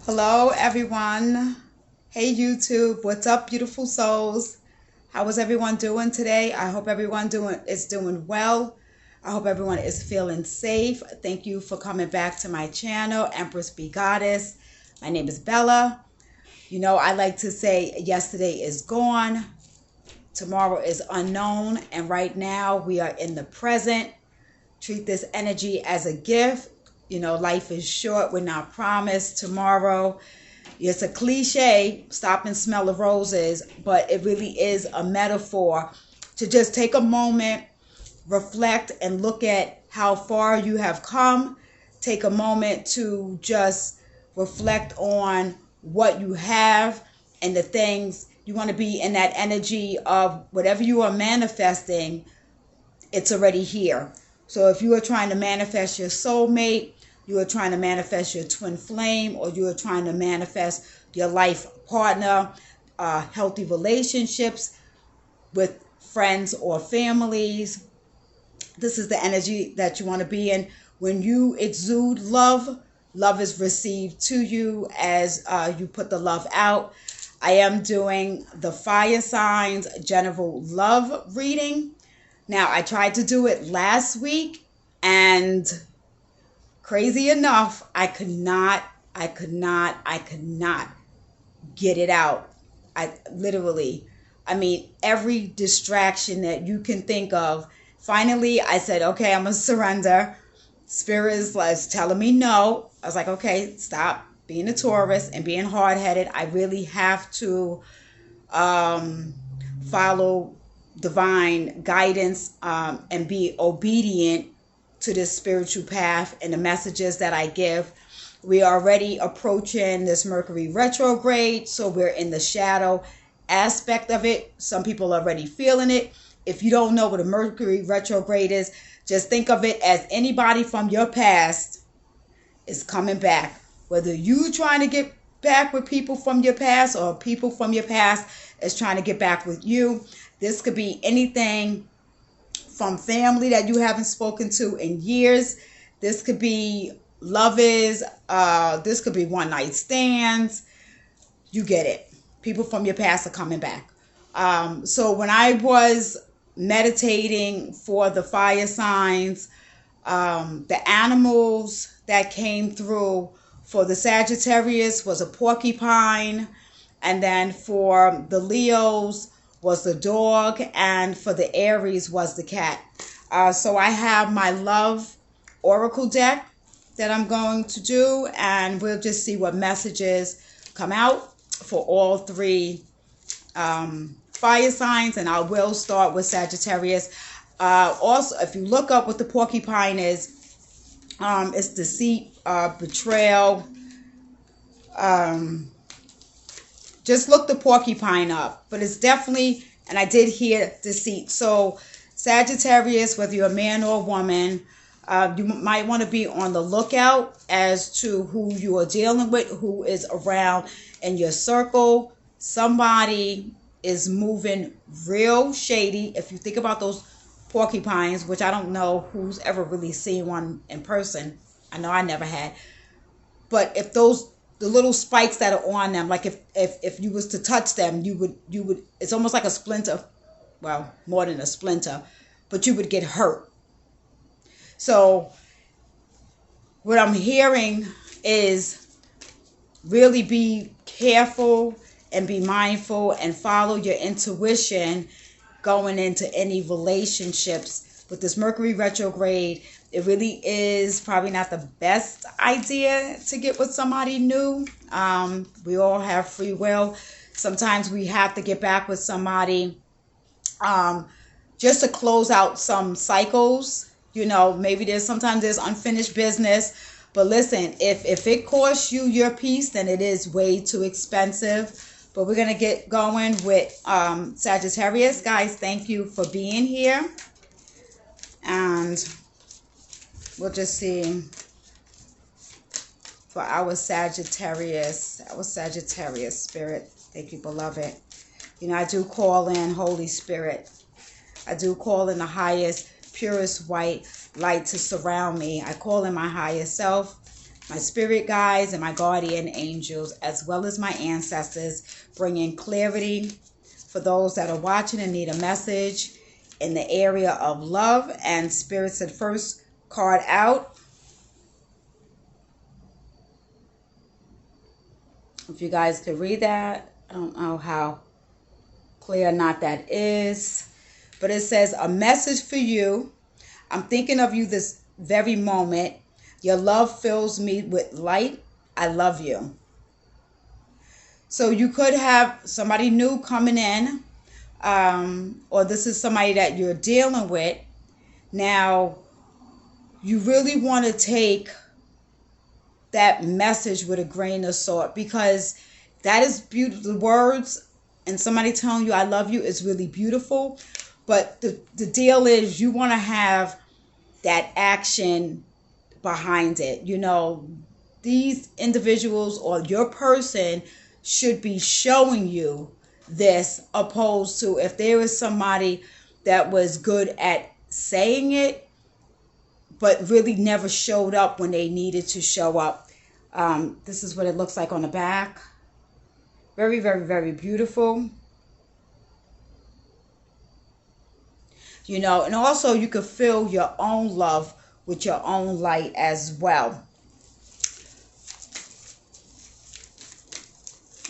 Hello, everyone. Hey, YouTube. What's up, beautiful souls? How is everyone doing today? I hope everyone is doing well. I hope everyone is feeling safe. Thank you for coming back to my channel, Empress Be Goddess. My name is Bella. You know, I like to say yesterday is gone. Tomorrow is unknown. And right now we are in the present. Treat this energy as a gift. You know, life is short. We're not promised tomorrow. It's a cliche, stop and smell the roses, but it really is a metaphor to just take a moment, reflect, and look at how far you have come. Take a moment to just reflect on what you have and the things you want to be in that energy of whatever you are manifesting, it's already here. So if you are trying to manifest your soulmate, you are trying to manifest your twin flame, or you are trying to manifest your life partner, healthy relationships with friends or families, this is the energy that you want to be in. When you exude love, love is received to you as you put the love out. I am doing the fire signs general love reading. Now, I tried to do it last week, and crazy enough, I could not get it out. I mean, every distraction that you can think of. Finally, I said, okay, I'm going to surrender. Spirit is telling me no. I was like, okay, stop being a Taurus and being hard-headed. I really have to follow divine guidance and be obedient to this spiritual path and the messages that I give. We are already approaching this Mercury retrograde, so we're in the shadow aspect of it. Some people are already feeling it. If you don't know what a Mercury retrograde is, just think of it as anybody from your past is coming back. Whether you trying to get back with people from your past or people from your past is trying to get back with you. This could be anything from family that you haven't spoken to in years. This could be lovers. This could be one night stands. You get it. People from your past are coming back. So when I was meditating for the fire signs, the animals that came through for the Sagittarius was a porcupine, and then for the Leos was the dog, and for the Aries was the cat. So I have my love oracle deck that I'm going to do, and we'll just see what messages come out for all three fire signs, and I will start with Sagittarius. Also, if you look up what the porcupine is, it's deceit, betrayal. Just look the porcupine up, but it's definitely, and I did hear deceit. So Sagittarius, whether you're a man or a woman, you might want to be on the lookout as to who you are dealing with, who is around in your circle. Somebody is moving real shady. If you think about those porcupines, which I don't know who's ever really seen one in person. I know I never had. But if the little spikes that are on them, like if you was to touch them, you would it's almost like a splinter. Well, more than a splinter, but you would get hurt. So what I'm hearing is really be careful and be mindful and follow your intuition going into any relationships. With this Mercury retrograde, it really is probably not the best idea to get with somebody new. We all have free will. Sometimes we have to get back with somebody just to close out some cycles. You know, maybe sometimes there's unfinished business. But listen, if it costs you your peace, then it is way too expensive. But we're going to get going with Sagittarius. Guys, thank you for being here. And we'll just see for our Sagittarius spirit. Thank you, beloved. You know, I do call in Holy Spirit. I do call in the highest, purest white light to surround me. I call in my higher self. my spirit guides and my guardian angels, as well as my ancestors, bringing clarity for those that are watching and need a message in the area of love. And Spirit said first card out. If you guys could read that. I don't know how clear or not that is. But it says, a message for you. I'm thinking of you this very moment. Your love fills me with light. I love you. So you could have somebody new coming in, or this is somebody that you're dealing with. Now, you really want to take that message with a grain of salt, because that is beautiful. The words and somebody telling you I love you is really beautiful. But the deal is, you want to have that action behind it. You know, these individuals or your person should be showing you this, opposed to if there is somebody that was good at saying it but really never showed up when they needed to show up. This is what it looks like on the back. Very, very, very beautiful. You know, and also you could fill your own love with your own light as well.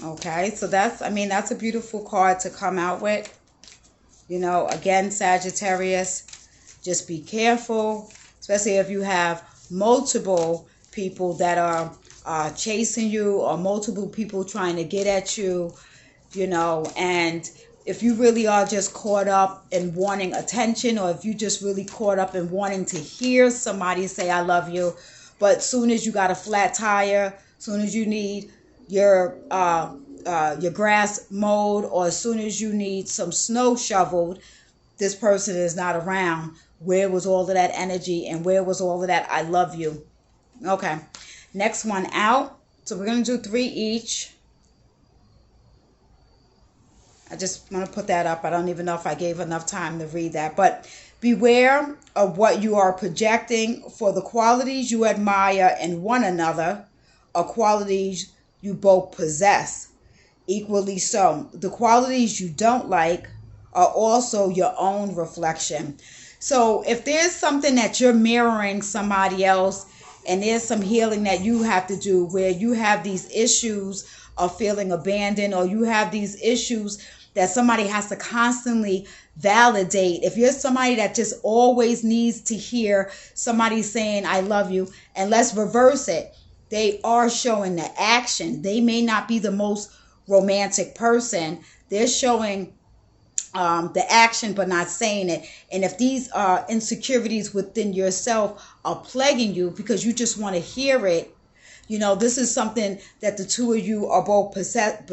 Okay, so that's a beautiful card to come out with. You know, again, Sagittarius, just be careful, especially if you have multiple people that are chasing you, or multiple people trying to get at you, you know, and if you really are just caught up in wanting attention, or if you just really caught up in wanting to hear somebody say I love you, but soon as you got a flat tire, soon as you need your grass mowed, or as soon as you need some snow shoveled, this person is not around. Where was all of that energy, and where was all of that I love you? Okay, next one out. So we're going to do 3 each. I just want to put that up. I don't even know if I gave enough time to read that. But beware of what you are projecting, for the qualities you admire in one another are qualities you both possess. Equally so, the qualities you don't like are also your own reflection. So if there's something that you're mirroring somebody else, and there's some healing that you have to do, where you have these issues of feeling abandoned, or you have these issues that somebody has to constantly validate. If you're somebody that just always needs to hear somebody saying I love you, and let's reverse it, they are showing the action. They may not be the most romantic person. They're showing the action but not saying it. And if these insecurities within yourself are plaguing you because you just want to hear it, you know, this is something that the two of you are both possessing.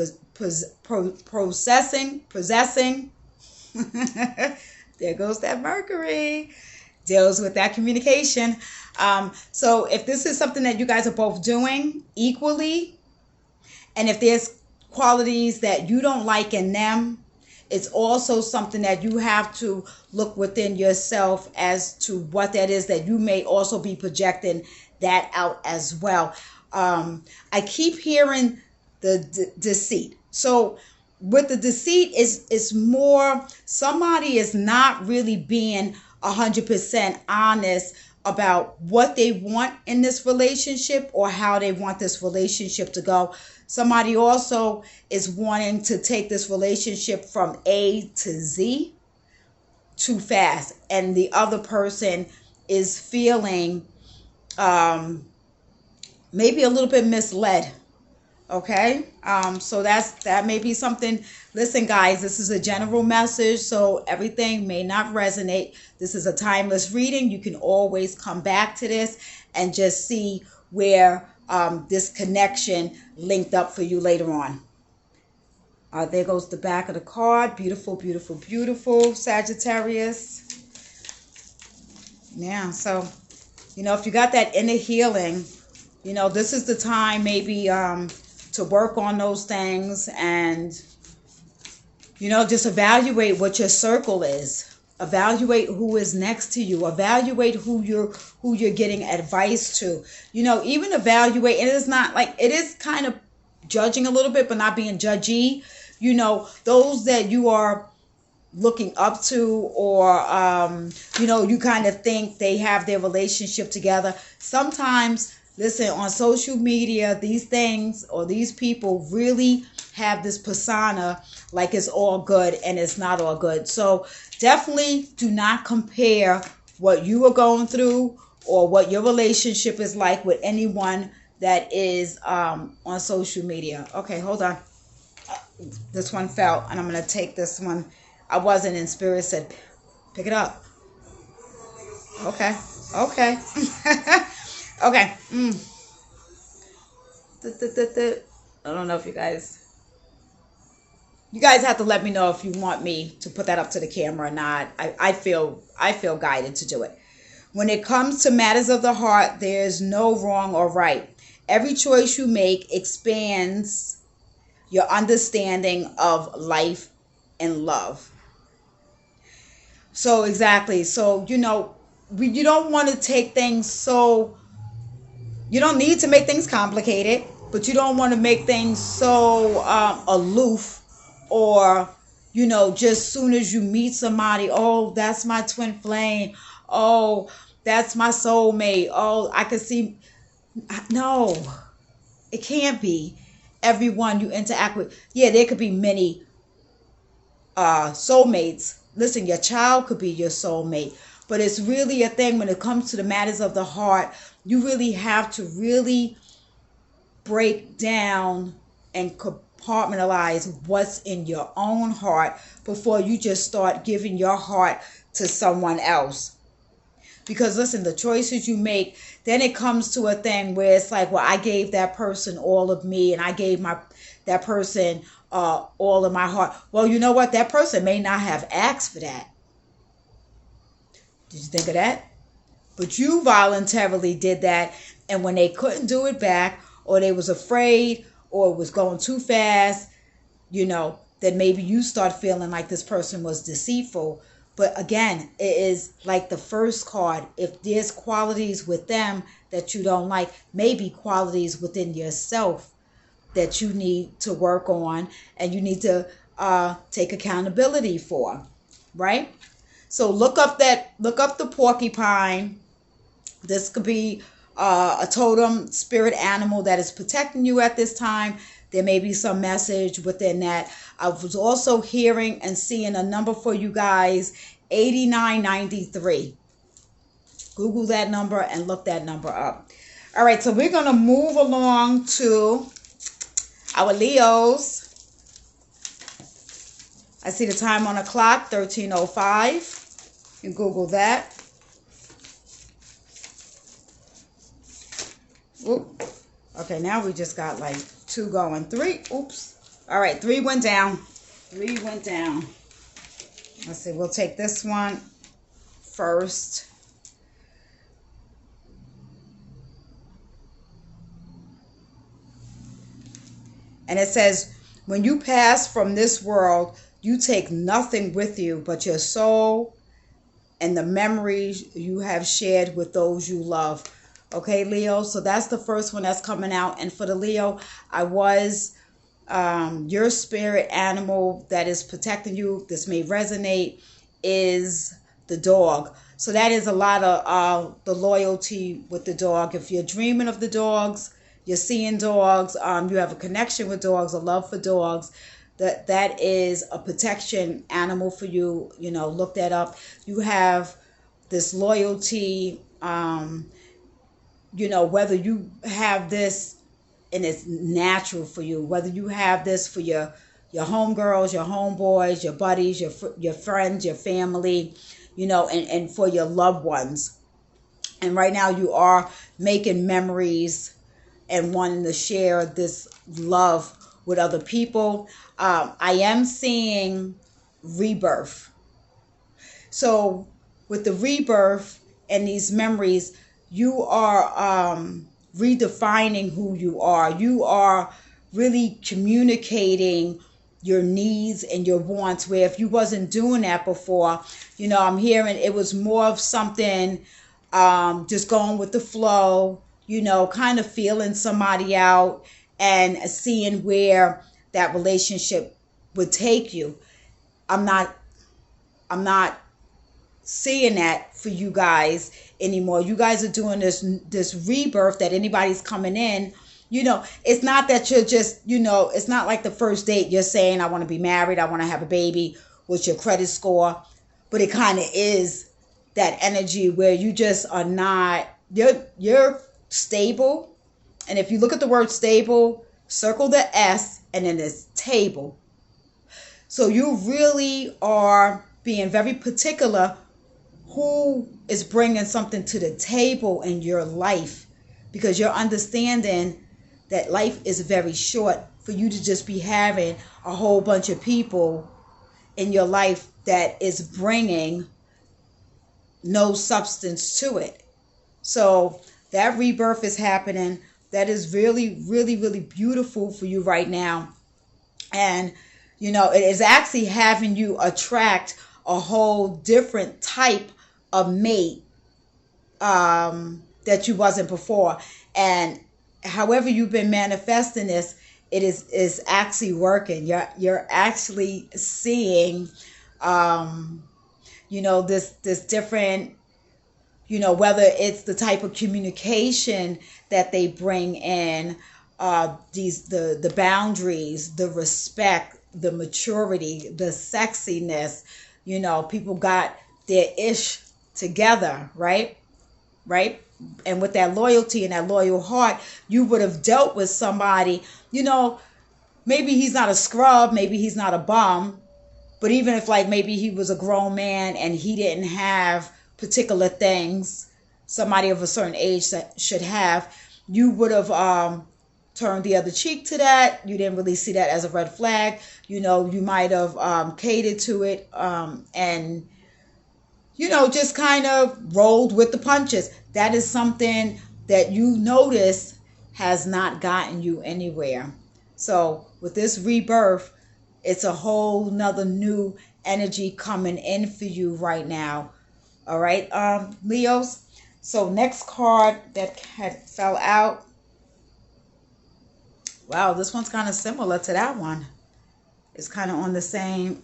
There goes that Mercury. Deals with that communication. So if this is something that you guys are both doing equally, and if there's qualities that you don't like in them, it's also something that you have to look within yourself as to what that is, that you may also be projecting that out as well. I keep hearing the deceit. So with the deceit, it's more somebody is not really being 100% honest about what they want in this relationship, or how they want this relationship to go. Somebody also is wanting to take this relationship from A to Z too fast, and the other person is feeling maybe a little bit misled. Okay, so that may be something. Listen, guys, this is a general message, so everything may not resonate. This is a timeless reading. You can always come back to this and just see where this connection linked up for you later on. There goes the back of the card. Beautiful, beautiful, beautiful, Sagittarius. Yeah, so, you know, if you got that inner healing, you know, this is the time maybe to work on those things, and, you know, just evaluate what your circle is. Evaluate who is next to you. Evaluate who you're getting advice to. Even evaluate, and it's not like, it is kind of judging a little bit, but not being judgy. Those that you are looking up to, or you kind of think they have their relationship together. Sometimes, listen, on social media, these things or these people really have this persona like it's all good, and it's not all good. So definitely do not compare what you are going through or what your relationship is like with anyone that is on social media. Okay, hold on. This one fell, and I'm going to take this one. I wasn't in spirit, said pick it up. Okay. Okay. Okay. I don't know if you guys have to let me know if you want me to put that up to the camera or not. I feel guided to do it. When it comes to matters of the heart, there's no wrong or right. Every choice you make expands your understanding of life and love. So exactly. So, you don't want to take things so, you don't need to make things complicated, but you don't want to make things so aloof, or, just soon as you meet somebody, oh, that's my twin flame. Oh, that's my soulmate. Oh, I can see. No, it can't be everyone you interact with. Yeah, there could be many soulmates. Listen, your child could be your soulmate, but it's really a thing when it comes to the matters of the heart. You really have to really break down and compartmentalize what's in your own heart before you just start giving your heart to someone else. Because listen, the choices you make, then it comes to a thing where it's like, well, I gave that person all of me, and I gave that person all of my heart. Well, you know what? That person may not have asked for that. Did you think of that? But you voluntarily did that, and when they couldn't do it back, or they was afraid, or it was going too fast, then maybe you start feeling like this person was deceitful. But again, it is like the first card. If there's qualities with them that you don't like, maybe qualities within yourself that you need to work on, and you need to take accountability for, right? So look up the porcupine. This could be a totem spirit animal that is protecting you at this time. There may be some message within that. I was also hearing and seeing a number for you guys, 8993. Google that number and look that number up. All right, so we're going to move along to our Leos. I see the time on the clock, 13:05. You can Google that. Oop. Okay, now we just got like 2 going. 3. Oops. All right, 3 went down. 3 went down. Let's see. We'll take this one first. And it says, when you pass from this world, you take nothing with you but your soul and the memories you have shared with those you love. Okay, Leo, so that's the first one that's coming out. And for the Leo, your spirit animal that is protecting you, this may resonate, is the dog. So that is a lot of the loyalty with the dog. If you're dreaming of the dogs, you're seeing dogs, you have a connection with dogs, a love for dogs, that is a protection animal for you. Look that up. You have this loyalty, whether you have this and it's natural for you, whether you have this for your homegirls, your homeboys, your buddies, your friends, your family, and for your loved ones. And right now you are making memories and wanting to share this love with other people. I am seeing rebirth. So with the rebirth and these memories, you are redefining who you are. You are really communicating your needs and your wants, where if you wasn't doing that before, I'm hearing it was more of something, just going with the flow, kind of feeling somebody out and seeing where that relationship would take you. I'm not seeing that for you guys anymore. You guys are doing this rebirth, that anybody's coming in. It's not that you're just, it's not like the first date you're saying, I want to be married, I want to have a baby, what's your credit score? But it kind of is that energy where you just are not, you're stable. And if you look at the word stable, circle the S and then there's table. So you really are being very particular who is bringing something to the table in your life, because you're understanding that life is very short for you to just be having a whole bunch of people in your life that is bringing no substance to it. So that rebirth is happening. That is really, really, really beautiful for you right now. And, it is actually having you attract a whole different type of mate that you wasn't before. And however you've been manifesting this, it is actually working. You're actually seeing, this different, whether it's the type of communication that they bring in, the boundaries, the respect, the maturity, the sexiness. People got their ish together, right? And with that loyalty and that loyal heart, you would have dealt with somebody, maybe he's not a scrub, maybe he's not a bum, but even if like maybe he was a grown man and he didn't have particular things somebody of a certain age that should have, you would have turned the other cheek to that. You didn't really see that as a red flag. You might have catered to it, and just kind of rolled with the punches. That is something that you notice has not gotten you anywhere. So with this rebirth, it's a whole nother new energy coming in for you right now. All right, Leos. So next card that had fell out. Wow, this one's kind of similar to that one. It's kind of on the same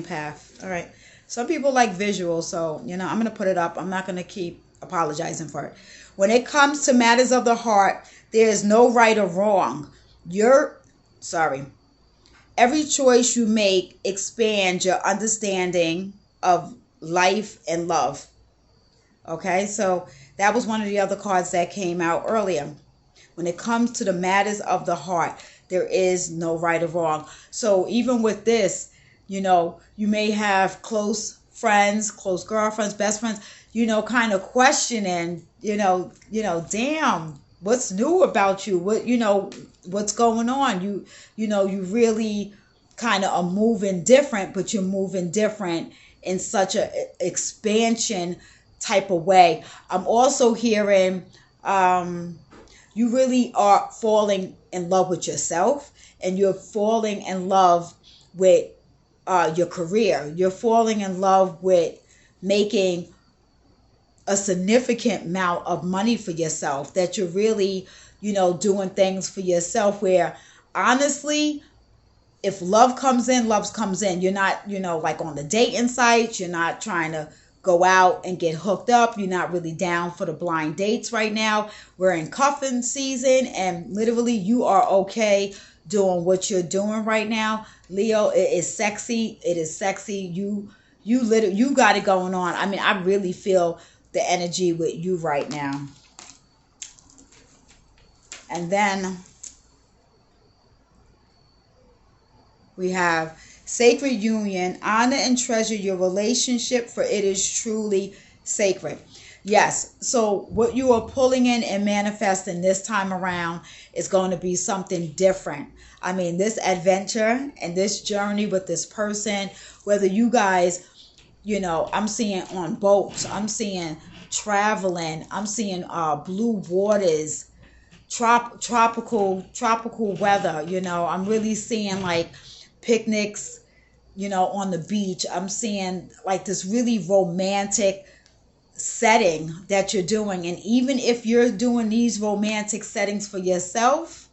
path. All right. Some people like visual, so I'm going to put it up. I'm not going to keep apologizing for it. When it comes to matters of the heart, there is no right or wrong. Every choice you make expands your understanding of life and love. Okay, so that was one of the other cards that came out earlier. When it comes to the matters of the heart, there is no right or wrong. So even with this, you may have close friends, close girlfriends, best friends, kind of questioning, damn, what's new about you? What's going on? You really kind of are moving different, but you're moving different in such a expansion type of way. I'm also hearing you really are falling in love with yourself, and you're falling in love with your career. You're falling in love with making a significant amount of money for yourself, that you're really, doing things for yourself where honestly, if love comes in, love comes in. You're not, like on the dating sites, you're not trying to go out and get hooked up. You're not really down for the blind dates right now. We're in cuffing season, and literally you are okay doing what you're doing right now. Leo, it is sexy. It is sexy. You got it going on. I mean, I really feel the energy with you right now. And then we have sacred union. Honor and treasure your relationship, for it is truly sacred. Yes. So what you are pulling in and manifesting this time around is going to be something different. I mean, this adventure and this journey with this person, whether you guys, I'm seeing on boats, I'm seeing traveling, I'm seeing blue waters, tropical weather. You know, I'm really seeing like picnics, you know, on the beach. I'm seeing like this really romantic setting that you're doing. And even if you're doing these romantic settings for yourself,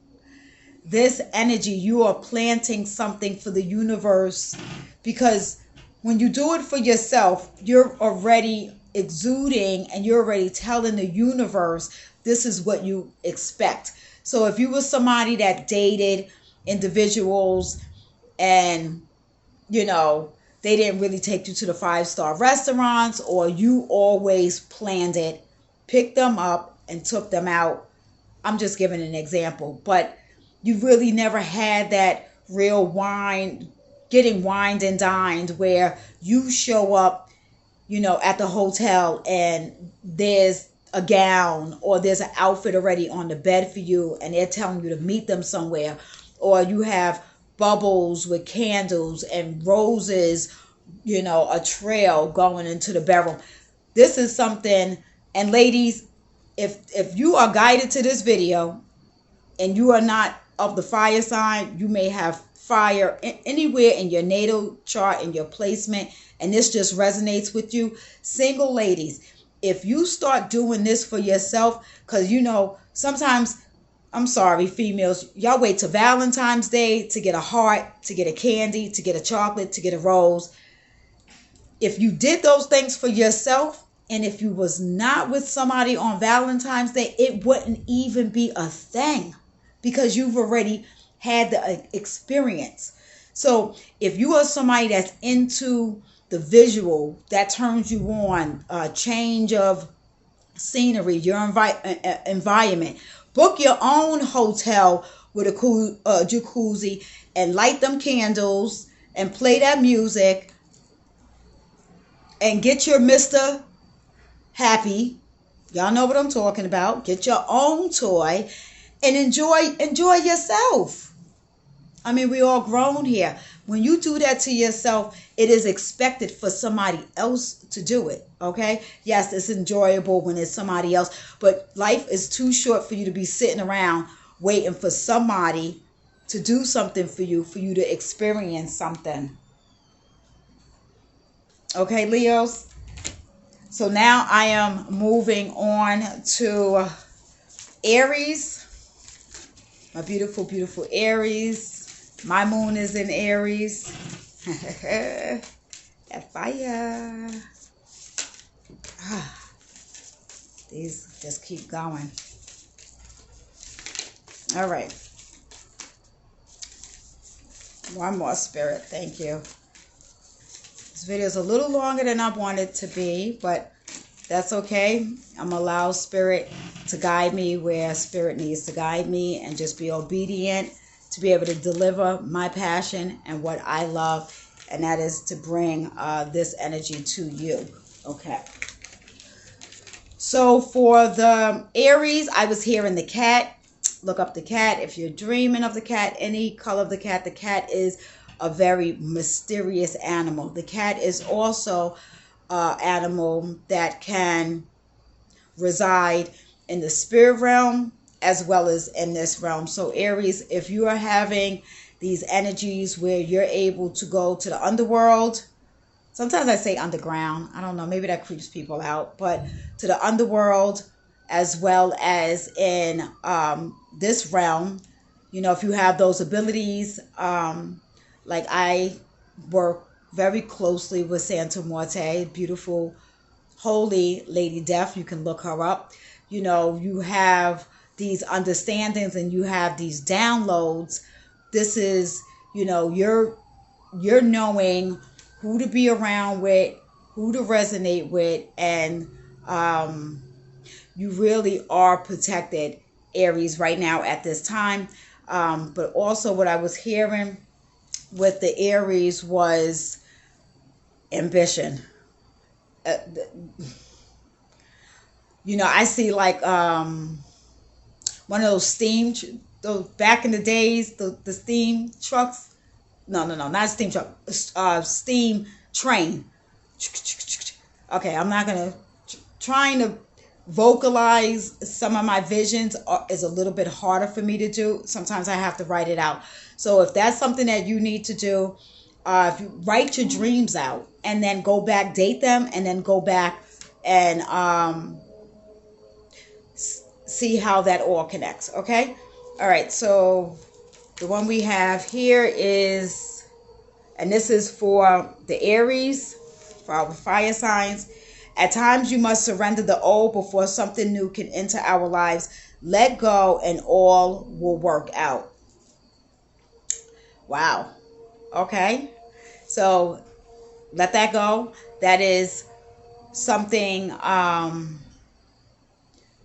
this energy, you are planting something for the universe, because when you do it for yourself, you're already exuding and you're already telling the universe this is what you expect. So if you were somebody that dated individuals and, you know, they didn't really take you to the 5-star restaurants, or you always planned it, picked them up and took them out. I'm just giving an example, but you really never had that real wine, getting wined and dined, where you show up, you know, at the hotel and there's a gown or there's an outfit already on the bed for you and they're telling you to meet them somewhere, or you have bubbles with candles and roses, you know, a trail going into the bedroom. This is something, and ladies, if you are guided to this video and you are not of the fire sign, you may have fire anywhere in your natal chart, in your placement, and this just resonates with you. Single ladies, if you start doing this for yourself, because you know, sometimes, I'm sorry, females, y'all wait till Valentine's Day to get a heart, to get a candy, to get a chocolate, to get a rose. If you did those things for yourself, and if you was not with somebody on Valentine's Day, it wouldn't even be a thing, because you've already had the experience. So if you are somebody that's into the visual, that turns you on, change of scenery, your environment, book your own hotel with a cool jacuzzi and light them candles and play that music and get your Mr. Happy. Y'all know what I'm talking about. Get your own toy and enjoy yourself. I mean, we all grown here. When you do that to yourself, it is expected for somebody else to do it. Okay? Yes, it's enjoyable when it's somebody else, but life is too short for you to be sitting around waiting for somebody to do something for you to experience something. Okay, Leos? So now I am moving on to Aries. My beautiful, beautiful Aries. My moon is in Aries. That fire. These just keep going. All right. One more, Spirit. Thank you. This video is a little longer than I wanted to be, but that's okay. I'm going to allow Spirit to guide me where Spirit needs to guide me, and just be obedient to be able to deliver my passion and what I love, and that is to bring this energy to you. Okay. So for the Aries, I was hearing the cat. Look up the cat. If you're dreaming of the cat, any color of the cat is a very mysterious animal. The cat is also an animal that can reside in the spirit realm as well as in this realm. So Aries, if you are having these energies where you're able to go to the underworld, sometimes I say underground, I don't know, maybe that creeps people out, but to the underworld as well as in this realm, you know, if you have those abilities, like I work very closely with Santa Muerte, beautiful, holy Lady Death. You can look her up. You know, you have these understandings and you have these downloads. This is, you know, you're knowing who to be around with, who to resonate with, and you really are protected, Aries, right now at this time. But also what I was hearing with the Aries was ambition. You know, I see like one of those back in the days, the steam trucks. No, not a steam truck. Steam train. Okay, I'm not gonna trying to vocalize some of my visions is a little bit harder for me to do. Sometimes I have to write it out. So if that's something that you need to do, if you write your dreams out and then go back, date them, and then go back and see how that all connects. Okay. All right. So the one we have here is, and this is for the Aries, for our fire signs. At times you must surrender the old before something new can enter our lives. Let go and all will work out. Wow. Okay. So let that go. That is something,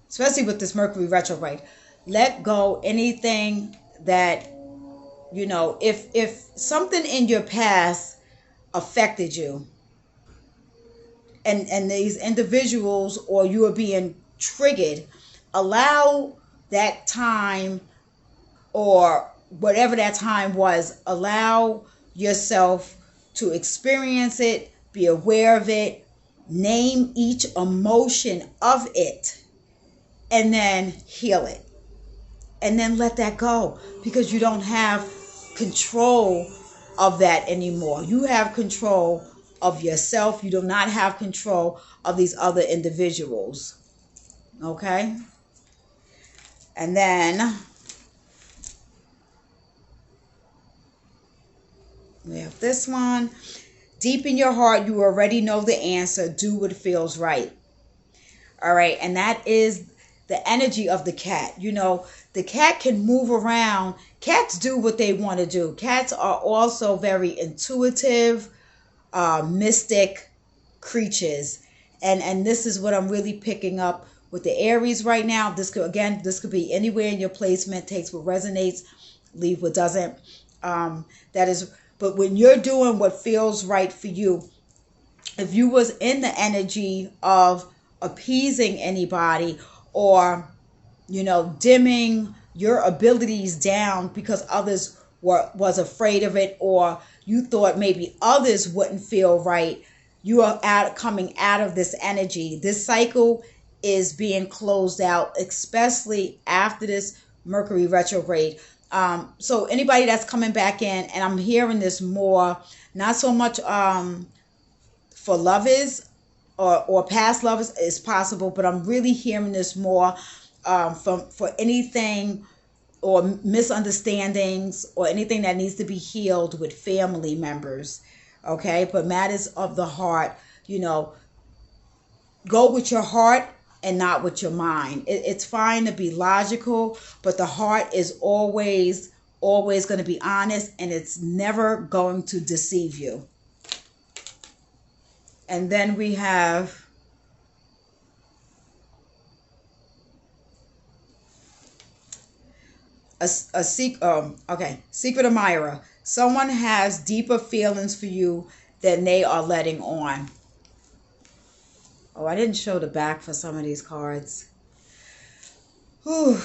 especially with this Mercury retrograde. Let go anything that, you know, if something in your past affected you, and these individuals or you are being triggered, allow that time or whatever that time was, allow yourself to experience it, be aware of it, name each emotion of it, and then heal it. And then let that go, because you don't have control of that anymore. You have control of yourself. You do not have control of these other individuals. Okay? And then we have this one. Deep in your heart, you already know the answer. Do what feels right. All right? And that is the energy of the cat. You know, the cat can move around. Cats do what they want to do. Cats are also very intuitive, mystic creatures. And this is what I'm really picking up with the Aries right now. This could be anywhere in your placement. Takes what resonates, leave what doesn't. But when you're doing what feels right for you, if you was in the energy of appeasing anybody, or, you know, dimming your abilities down because others was afraid of it, or you thought maybe others wouldn't feel right, you are coming out of this energy. This cycle is being closed out, especially after this Mercury retrograde. So anybody that's coming back in, and I'm hearing this more, not so much for lovers or past lovers is possible, but I'm really hearing this more for anything or misunderstandings or anything that needs to be healed with family members. Okay, but matters of the heart, you know, go with your heart and not with your mind. It's fine to be logical, but the heart is always going to be honest, and it's never going to deceive you. And then we have secret admirer. Someone has deeper feelings for you than they are letting on. Oh, I didn't show the back for some of these cards. Whew.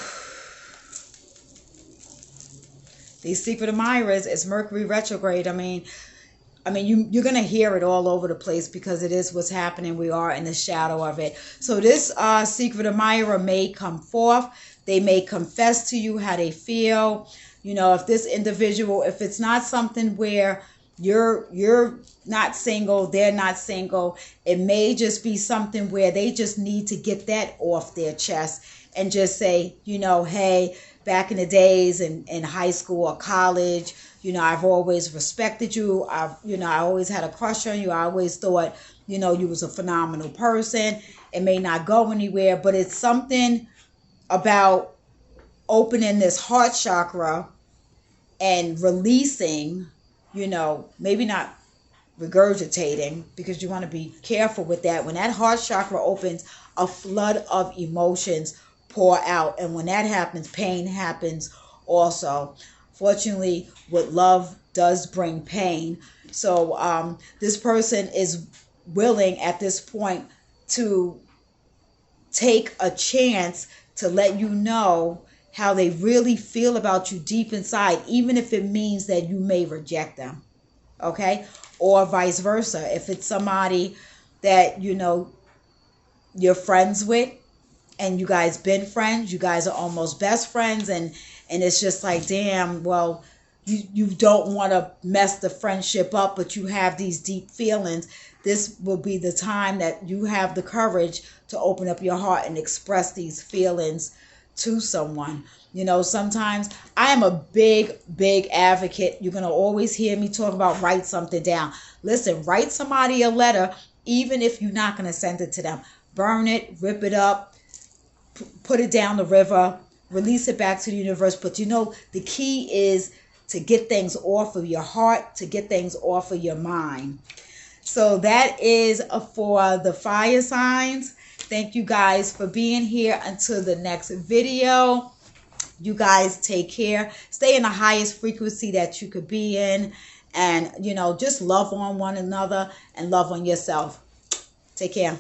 These secret admirers is Mercury retrograde. I mean, you're going to hear it all over the place because it is what's happening. We are in the shadow of it. So this secret admirer may come forth. They may confess to you how they feel. You know, if this individual, if it's not something where you're not single, they're not single, it may just be something where they just need to get that off their chest and just say, you know, hey, back in the days in high school or college, you know, I've always respected you. I always had a crush on you. I always thought, you know, you was a phenomenal person. It may not go anywhere, but it's something about opening this heart chakra and releasing, you know, maybe not regurgitating, because you want to be careful with that. When that heart chakra opens, a flood of emotions pour out. And when that happens, pain happens also. Fortunately, what love does bring pain. So this person is willing at this point to take a chance to let you know how they really feel about you deep inside, even if it means that you may reject them. Okay? Or vice versa. If it's somebody that, you know, you're friends with, and you guys been friends, you guys are almost best friends, and it's just like, damn, well, you don't want to mess the friendship up, but you have these deep feelings. This will be the time that you have the courage to open up your heart and express these feelings to someone. You know, sometimes I am a big advocate. You're going to always hear me talk about write something down. Listen, write somebody a letter, even if you're not going to send it to them. Burn it, rip it up, put it down the river, release it back to the universe. But you know, the key is to get things off of your heart, to get things off of your mind. So that is for the fire signs. Thank you guys for being here. Until the next video, you guys take care. Stay in the highest frequency that you could be in. And, you know, just love on one another and love on yourself. Take care.